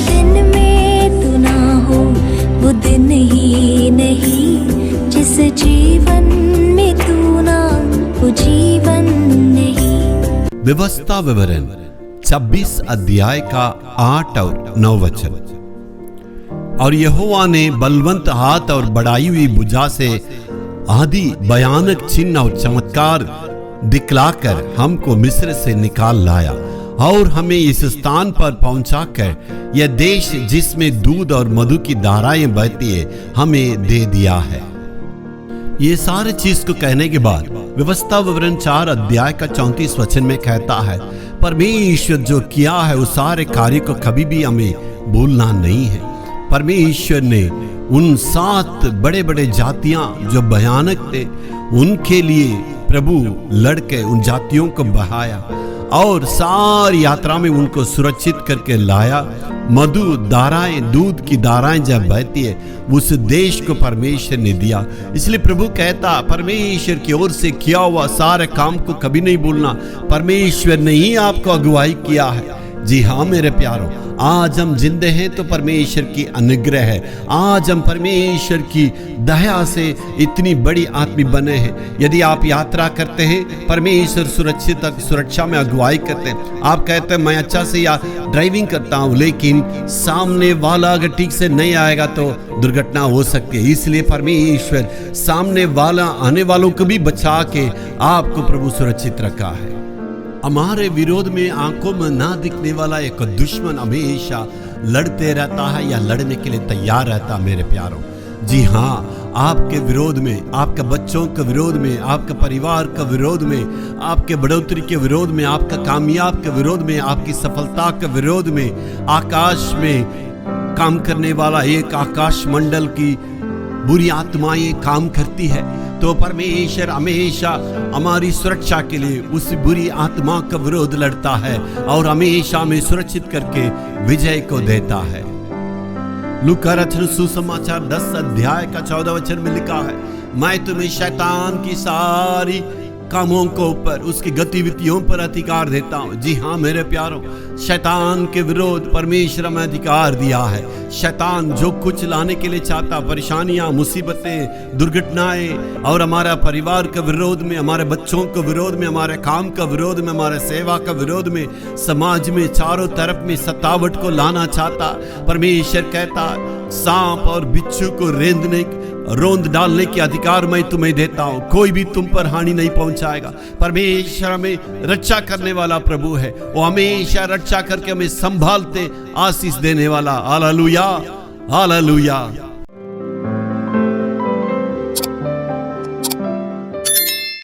दिन में तू ना हो वो दिन ही नहीं, जिस जीवन में तू ना वो जीवन नहीं। व्यवस्था विवरण 26 अध्याय का 8 और 9 वचन। और यहोवा ने बलवंत हाथ और बढ़ाई हुई भुजा से आदि भयानक चिन्ह और चमत्कार दिखलाकर हमको मिस्र से निकाल लाया और हमें इस स्थान पर पहुंचाकर यह देश जिसमें दूध और मधु की धाराएं बहती है हमें दे दिया है। ये सारे चीज को कहने के बाद व्यवस्था विवरण 4 अध्याय का 34 वचन में कहता है, परमेश्वर जो किया है उस सारे कार्य को कभी भी हमें भूलना नहीं है। परमेश्वर ने उन 7 बड़े बड़े जातियां जो भयानक थे उनके लिए प्रभु लड़के उन जातियों को बहाया और सारी यात्रा में उनको सुरक्षित करके लाया। मधु धाराएं, दूध की धाराएं जब बहती है उस देश को परमेश्वर ने दिया। इसलिए प्रभु कहता परमेश्वर की ओर से किया हुआ सारे काम को कभी नहीं भूलना। परमेश्वर ने ही आपको अगुवाई किया है। जी हाँ मेरे प्यारों, आज हम जिंदे हैं तो परमेश्वर की अनुग्रह है। आज हम परमेश्वर की दया से इतनी बड़ी आदमी बने हैं। यदि आप यात्रा करते हैं, परमेश्वर सुरक्षा में अगुवाई करते हैं। आप कहते हैं मैं अच्छा से या ड्राइविंग करता हूँ, लेकिन सामने वाला अगर ठीक से नहीं आएगा तो दुर्घटना हो सकती है। इसलिए परमेश्वर सामने वाला आने वालों को भी बचा के आपको प्रभु सुरक्षित रखा है। हमारे विरोध में आंखों में ना दिखने वाला एक दुश्मन हमेशा लड़ते रहता है या लड़ने के लिए तैयार रहता है मेरे प्यारों। जी हाँ, आपके विरोध में, आपके बच्चों के विरोध में, आपके परिवार का विरोध में, आपके बढ़ोतरी के विरोध में, आपका कामयाब के विरोध में, आपकी सफलता के विरोध में आकाश में काम करने वाला एक आकाश मंडल की बुरी आत्माएं काम करती है। तो परमेश्वर हमेशा हमारी सुरक्षा के लिए उस बुरी आत्मा का विरोध लड़ता है और हमेशा हमें सुरक्षित करके विजय को देता है। लूका रचित सुसमाचार 10 अध्याय का 14 वचन में लिखा है, मैं तुम्हें शैतान की सारी कामों को ऊपर, उसकी गतिविधियों पर अधिकार देता हूं। जी हाँ मेरे प्यारों, शैतान के विरोध परमेश्वर में अधिकार दिया है। शैतान जो कुछ लाने के लिए चाहता, परेशानियां, मुसीबतें, दुर्घटनाएं और हमारा परिवार के विरोध में, हमारे बच्चों के विरोध में, हमारे काम का विरोध में, हमारे सेवा का विरोध में, समाज में चारों तरफ में सतावट को लाना चाहता, परमेश्वर कहता सांप और बिच्छू को रोंद डालने के अधिकार मैं तुम्हें देता हूं। कोई भी तुम पर हानि नहीं पहुंचाएगा। परमेश्वर में रक्षा करने वाला प्रभु है। वो हमेशा रक्षा करके हमें संभालते, आशीष देने वाला। Hallelujah, hallelujah.